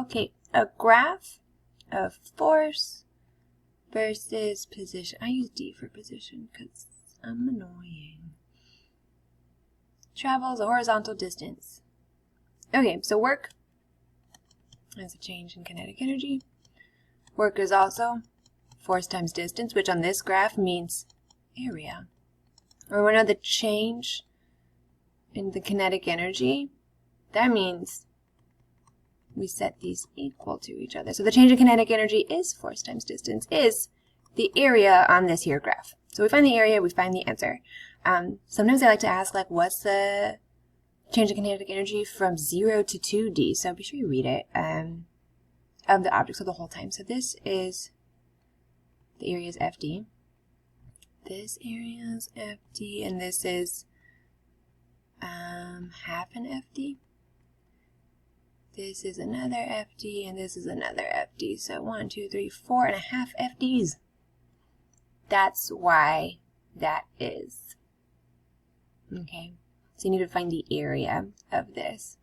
Okay, a graph of force versus position. I use D for position because I'm annoying. Travels a horizontal distance. Okay, so work is a change in kinetic energy. Work is also force times distance, which on this graph means area. Or we know the change in the kinetic energy, that means we set these equal to each other. So the change in kinetic energy is force times distance, is the area on this here graph. So we find the area, we find the answer. Sometimes I like to ask, like, what's the change in kinetic energy from 0 to 2D? So be sure you read it of the object, so the whole time. So this is, the area is FD. This area is FD, and this is half an FD. This is another FD, and this is another FD. So 1, 2, 3, 4.5 FDs. That's why that is. Okay, so you need to find the area of this.